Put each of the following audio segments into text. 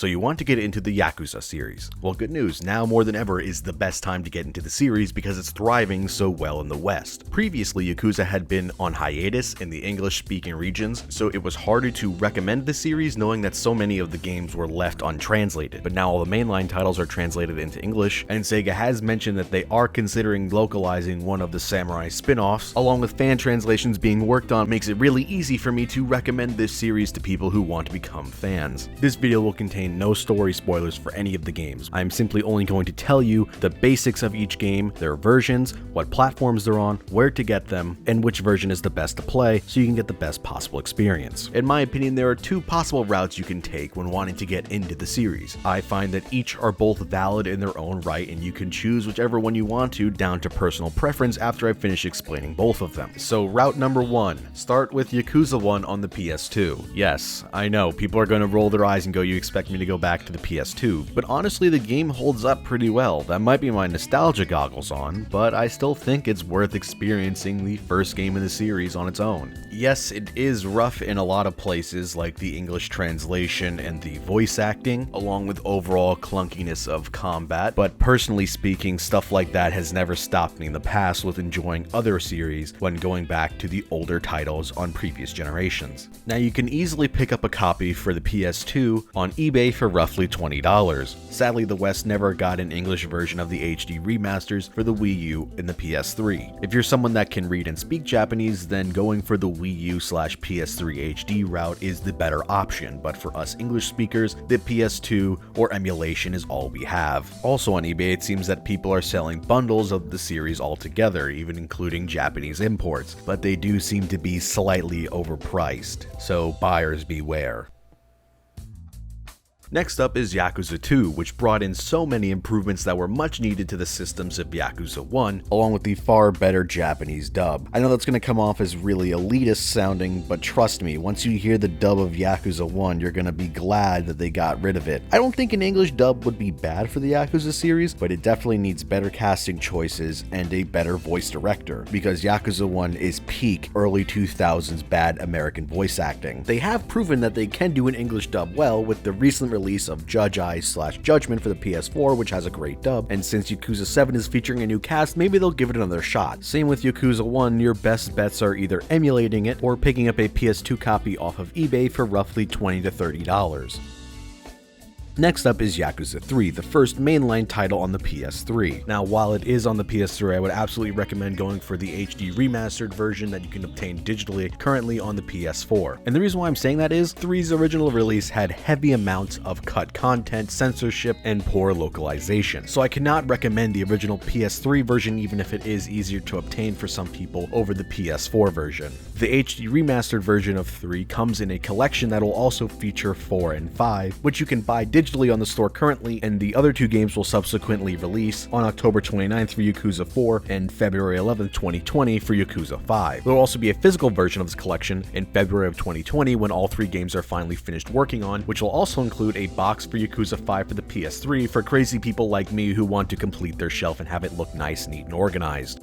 So you want to get into the Yakuza series. Well, good news, now more than ever is the best time to get into the series because it's thriving so well in the West. Previously, Yakuza had been on hiatus in the English-speaking regions, so it was harder to recommend the series knowing that so many of the games were left untranslated. But now all the mainline titles are translated into English, and Sega has mentioned that they are considering localizing one of the Samurai spin-offs, along with fan translations being worked on. Makes it really easy for me to recommend this series to people who want to become fans. This video will contain no story spoilers for any of the games. I am simply only going to tell you the basics of each game, their versions, what platforms they're on, where to get them, and which version is the best to play so you can get the best possible experience. In my opinion, there are two possible routes you can take when wanting to get into the series. I find that each are both valid in their own right, and you can choose whichever one you want to down to personal preference after I finish explaining both of them. So route number 1, start with Yakuza 1 on the PS2. Yes, I know, people are going to roll their eyes and go, you expect me to go back to the PS2, but honestly the game holds up pretty well. That might be my nostalgia goggles on, but I still think it's worth experiencing the first game in the series on its own. Yes, it is rough in a lot of places, like the English translation and the voice acting, along with overall clunkiness of combat, but personally speaking, stuff like that has never stopped me in the past with enjoying other series when going back to the older titles on previous generations. Now you can easily pick up a copy for the PS2 on eBay for roughly $20. Sadly, the West never got an English version of the HD remasters for the Wii U and the PS3. If you're someone that can read and speak Japanese, then going for the Wii U/PS3 HD route is the better option, but for us English speakers, the PS2 or emulation is all we have. Also on eBay, it seems that people are selling bundles of the series altogether, even including Japanese imports, but they do seem to be slightly overpriced, so buyers beware. Next up is Yakuza 2, which brought in so many improvements that were much needed to the systems of Yakuza 1, along with the far better Japanese dub. I know that's going to come off as really elitist sounding, but trust me, once you hear the dub of Yakuza 1, you're going to be glad that they got rid of it. I don't think an English dub would be bad for the Yakuza series, but it definitely needs better casting choices and a better voice director, because Yakuza 1 is peak early 2000s bad American voice acting. They have proven that they can do an English dub well with the recent release of Judge Eyes/Judgment for the PS4, which has a great dub, and since Yakuza 7 is featuring a new cast, maybe they'll give it another shot. Same with Yakuza 1, your best bets are either emulating it or picking up a PS2 copy off of eBay for roughly $20 to $30. Next up is Yakuza 3, the first mainline title on the PS3. Now, while it is on the PS3, I would absolutely recommend going for the HD remastered version that you can obtain digitally currently on the PS4. And the reason why I'm saying that is 3's original release had heavy amounts of cut content, censorship, and poor localization. So I cannot recommend the original PS3 version even if it is easier to obtain for some people over the PS4 version. The HD remastered version of 3 comes in a collection that will also feature 4 and 5, which you can buy digitally on the store currently, and the other two games will subsequently release on October 29th for Yakuza 4 and February 11th, 2020 for Yakuza 5. There will also be a physical version of this collection in February of 2020 when all 3 games are finally finished working on, which will also include a box for Yakuza 5 for the PS3 for crazy people like me who want to complete their shelf and have it look nice, neat, and organized.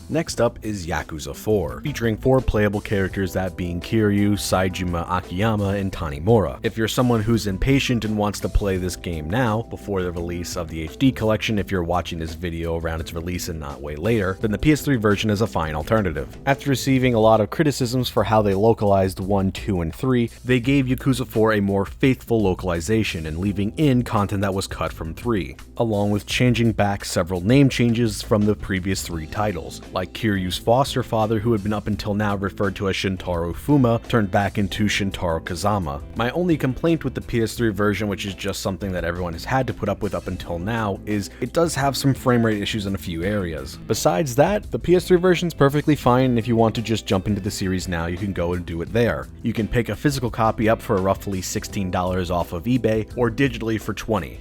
Next up is Yakuza 4, featuring 4 playable characters, that being Kiryu, Saejima Akiyama, and Tanimura. If you're someone who's impatient and wants to play this game now, before the release of the HD collection, if you're watching this video around its release and not way later, then the PS3 version is a fine alternative. After receiving a lot of criticisms for how they localized 1, 2, and 3, they gave Yakuza 4 a more faithful localization and leaving in content that was cut from 3, along with changing back several name changes from the previous 3 titles, like Kiryu's foster father, who had been up until now referred to as Shintaro Fuma, turned back into Shintaro Kazama. My only complaint with the PS3 version, which is just something that everyone has had to put up with up until now, is it does have some frame rate issues in a few areas. Besides that, the PS3 version is perfectly fine, and if you want to just jump into the series now, you can go and do it there. You can pick a physical copy up for roughly $16 off of eBay, or digitally for $20.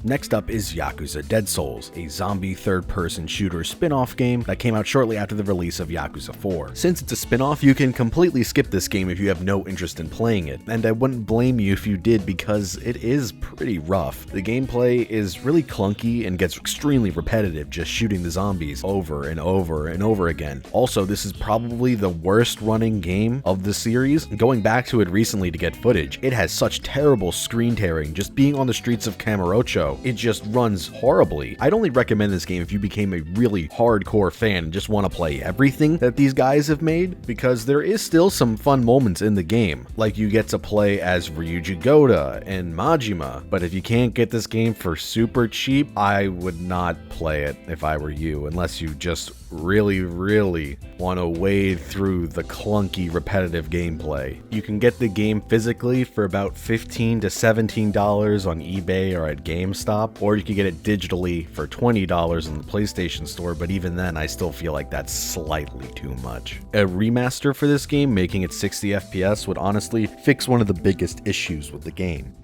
Next up is Yakuza Dead Souls, a zombie third-person shooter spin-off game that came out shortly after the release of Yakuza 4. Since it's a spin-off, you can completely skip this game if you have no interest in playing it, and I wouldn't blame you if you did because it is pretty rough. The gameplay is really clunky and gets extremely repetitive, just shooting the zombies over and over and over again. Also, this is probably the worst running game of the series. Going back to it recently to get footage, it has such terrible screen tearing. Just being on the streets of Kamurocho, it just runs horribly. I'd only recommend this game if you became a really hardcore fan and just want to play everything that these guys have made, because there is still some fun moments in the game. Like you get to play as Ryuji Goda and Majima, but if you can't get this game for super cheap, I would not play it if I were you, unless you just really want to wade through the clunky, repetitive gameplay. You can get the game physically for about $15 to $17 on eBay or at GameStop, or you can get it digitally for $20 in the PlayStation Store, but even then I still feel like that's slightly too much. A remaster for this game, making it 60 FPS, would honestly fix one of the biggest issues with the game.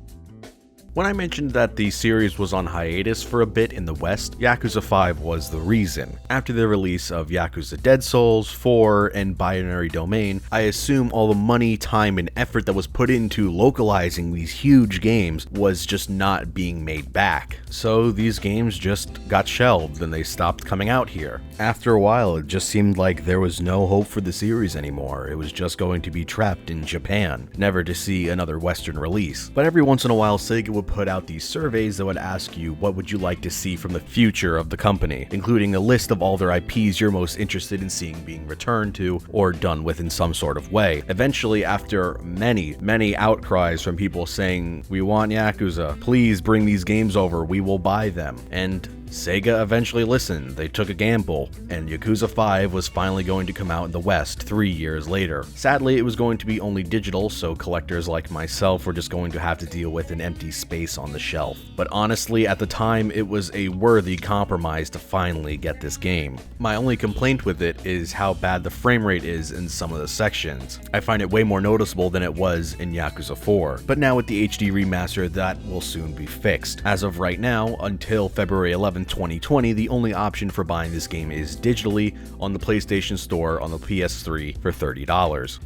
When I mentioned that the series was on hiatus for a bit in the West, Yakuza 5 was the reason. After the release of Yakuza Dead Souls, 4, and Binary Domain, I assume all the money, time, and effort that was put into localizing these huge games was just not being made back. So these games just got shelved and they stopped coming out here. After a while, it just seemed like there was no hope for the series anymore. It was just going to be trapped in Japan, never to see another Western release. But every once in a while, Sega would put out these surveys that would ask you what would you like to see from the future of the company, including a list of all their IPs you're most interested in seeing being returned to or done with in some sort of way. Eventually, after many outcries from people saying, "We want Yakuza, please bring these games over, we will buy them," and Sega eventually listened. They took a gamble, and Yakuza 5 was finally going to come out in the West 3 years later. Sadly, it was going to be only digital, so collectors like myself were just going to have to deal with an empty space on the shelf. But honestly, at the time, it was a worthy compromise to finally get this game. My only complaint with it is how bad the frame rate is in some of the sections. I find it way more noticeable than it was in Yakuza 4, but now with the HD remaster, that will soon be fixed. As of right now, until February 11, 2020, the only option for buying this game is digitally on the PlayStation Store on the PS3 for $30.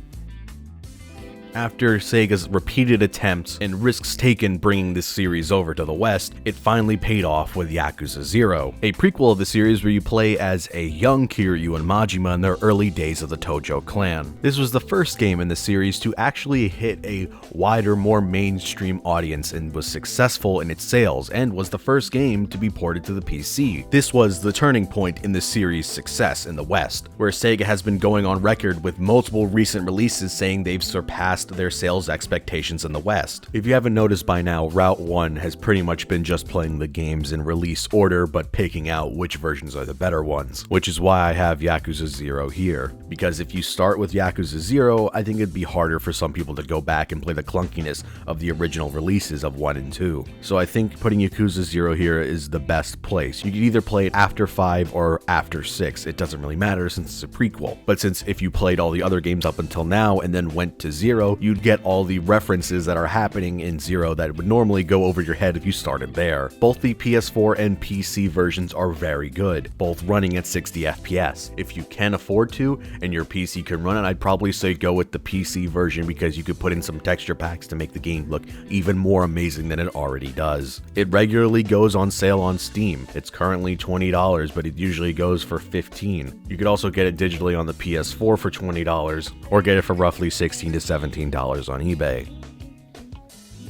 After Sega's repeated attempts and risks taken bringing this series over to the West, it finally paid off with Yakuza 0, a prequel of the series where you play as a young Kiryu and Majima in their early days of the Tojo clan. This was the first game in the series to actually hit a wider, more mainstream audience and was successful in its sales, and was the first game to be ported to the PC. This was the turning point in the series' success in the West, where Sega has been going on record with multiple recent releases saying they've surpassed their sales expectations in the West. If you haven't noticed by now, Route 1 has pretty much been just playing the games in release order but picking out which versions are the better ones, which is why I have Yakuza 0 here. Because if you start with Yakuza 0, I think it'd be harder for some people to go back and play the clunkiness of the original releases of 1 and 2. So I think putting Yakuza 0 here is the best place. You could either play it after 5 or after 6, it doesn't really matter since it's a prequel. But since if you played all the other games up until now and then went to 0, you'd get all the references that are happening in 0 that would normally go over your head if you started there. Both the PS4 and PC versions are very good, both running at 60 FPS. If you can afford to, and your PC can run it, I'd probably say go with the PC version because you could put in some texture packs to make the game look even more amazing than it already does. It regularly goes on sale on Steam. It's currently $20, but it usually goes for $15. You could also get it digitally on the PS4 for $20, or get it for roughly $16 to $17 on eBay.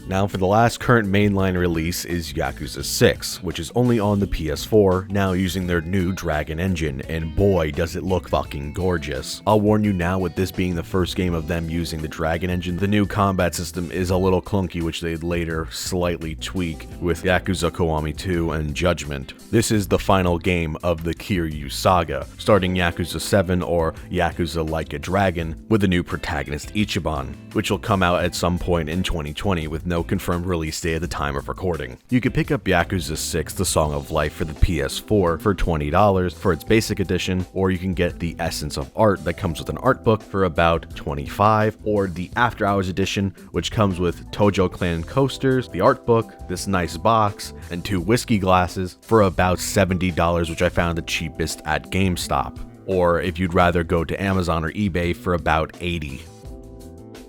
Now for the last current mainline release is Yakuza 6, which is only on the PS4, now using their new Dragon engine, and boy does it look fucking gorgeous. I'll warn you now, with this being the first game of them using the Dragon engine, the new combat system is a little clunky, which they'd later slightly tweak with Yakuza Kiwami 2 and Judgment. This is the final game of the Kiryu saga, starting Yakuza 7 or Yakuza Like a Dragon with the new protagonist Ichiban, which will come out at some point in 2020 with no no confirmed release date at the time of recording. You could pick up Yakuza 6 The Song of Life for the PS4 for $20 for its basic edition, or you can get the Essence of Art that comes with an art book for about $25, or the After Hours edition, which comes with Tojo Clan coasters, the art book, this nice box, and 2 whiskey glasses for about $70, which I found the cheapest at GameStop. Or if you'd rather go to Amazon or eBay for about $80.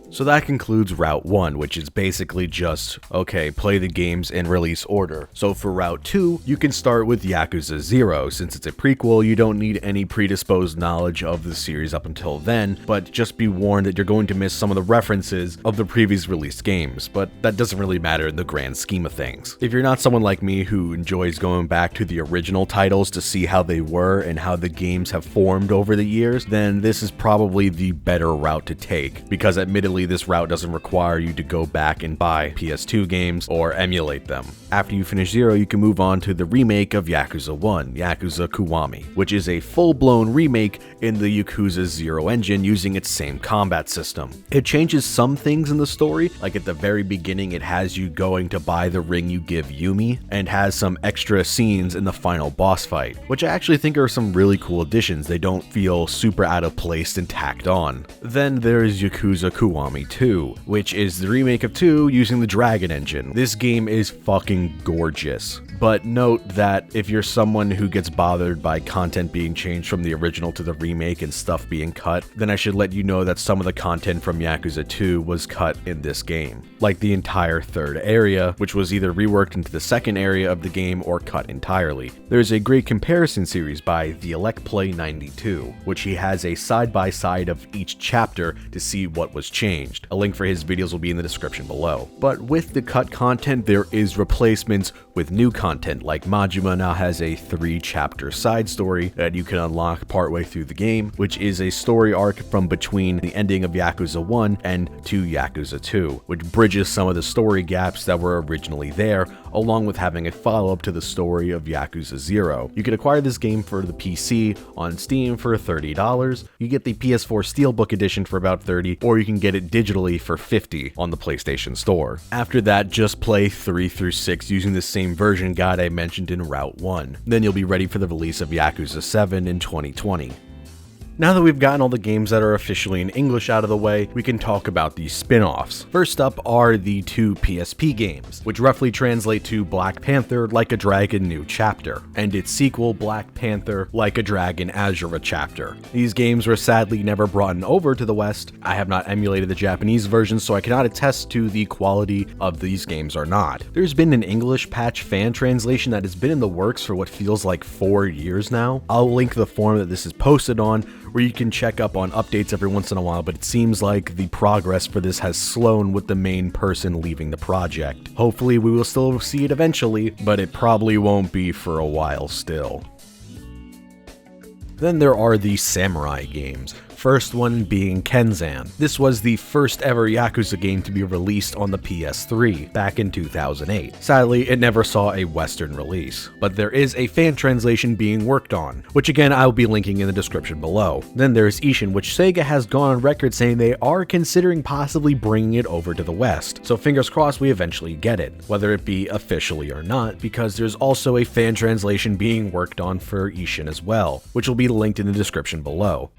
So that concludes Route 1, which is basically just, okay, play the games in release order. So for Route 2, you can start with Yakuza 0. Since it's a prequel, you don't need any predisposed knowledge of the series up until then, but just be warned that you're going to miss some of the references of the previous released games, but that doesn't really matter in the grand scheme of things. If you're not someone like me who enjoys going back to the original titles to see how they were and how the games have formed over the years, then this is probably the better route to take, because admittedly this route doesn't require you to go back and buy PS2 games or emulate them. After you finish 0, you can move on to the remake of Yakuza 1, Yakuza Kiwami, which is a full-blown remake in the Yakuza 0 engine using its same combat system. It changes some things in the story, like at the very beginning it has you going to buy the ring you give Yumi, and has some extra scenes in the final boss fight, which I actually think are some really cool additions. They don't feel super out of place and tacked on. Then there's Yakuza Kiwami 2, which is the remake of 2 using the Dragon engine. This game is fucking gorgeous. But note that if you're someone who gets bothered by content being changed from the original to the remake and stuff being cut, then I should let you know that some of the content from Yakuza 2 was cut in this game. Like the entire third area, which was either reworked into the second area of the game or cut entirely. There's a great comparison series by The Elect Play 92, which he has a side-by-side of each chapter to see what was changed. A link for his videos will be in the description below. But with the cut content, there is replacements with new content, like Majima now has a 3-chapter side story that you can unlock partway through the game, which is a story arc from between the ending of Yakuza 1 and to Yakuza 2, which bridges some of the story gaps that were originally there, along with having a follow-up to the story of Yakuza 0. You can acquire this game for the PC on Steam for $30, you get the PS4 Steelbook edition for about $30, or you can get it digitally for $50 on the PlayStation Store. After that, just play 3 through 6 using the same version guide I mentioned in Route 1. Then you'll be ready for the release of Yakuza 7 in 2020. Now that we've gotten all the games that are officially in English out of the way, we can talk about the spin-offs. First up are the 2 PSP games, which roughly translate to Black Panther Like a Dragon New Chapter, and its sequel Black Panther Like a Dragon Azura Chapter. These games were sadly never brought over to the West. I have not emulated the Japanese version, so I cannot attest to the quality of these games or not. There's been an English patch fan translation that has been in the works for what feels like 4 years now. I'll link the forum that this is posted on, where you can check up on updates every once in a while, but it seems like the progress for this has slowed with the main person leaving the project. Hopefully we will still see it eventually, but it probably won't be for a while still. Then there are the samurai games. First one being Kenzan. This was the first ever Yakuza game to be released on the PS3 back in 2008. Sadly, it never saw a Western release, but there is a fan translation being worked on, which again I'll be linking in the description below. Then there's Ishin, which Sega has gone on record saying they are considering possibly bringing it over to the West, so fingers crossed we eventually get it, whether it be officially or not, because there's also a fan translation being worked on for Ishin as well, which will be linked in the description below.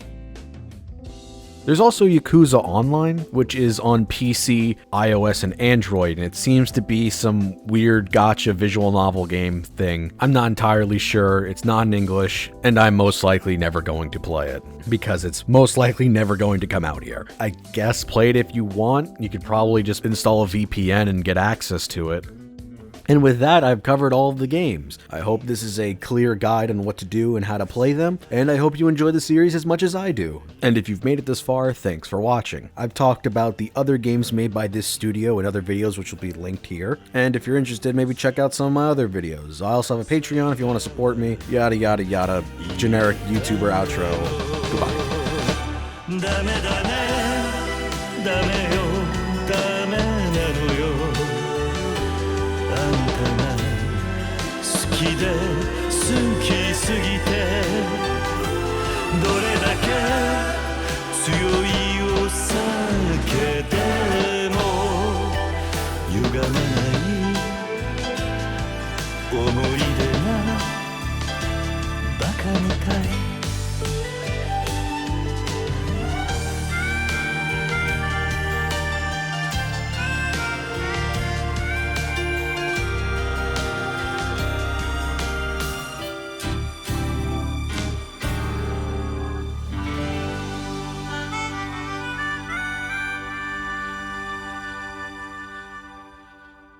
There's also Yakuza Online, which is on PC, iOS, and Android, and it seems to be some weird gacha visual novel game thing. I'm not entirely sure, it's not in English, and I'm most likely never going to play it, because it's most likely never going to come out here. I guess play it if you want. You could probably just install a VPN and get access to it. And with that, I've covered all of the games. I hope this is a clear guide on what to do and how to play them, and I hope you enjoy the series as much as I do. And if you've made it this far, thanks for watching. I've talked about the other games made by this studio in other videos, which will be linked here. And if you're interested, maybe check out some of my other videos. I also have a Patreon if you want to support me. Yada yada yada. Generic YouTuber outro. Goodbye.好きすぎてどれだけ強い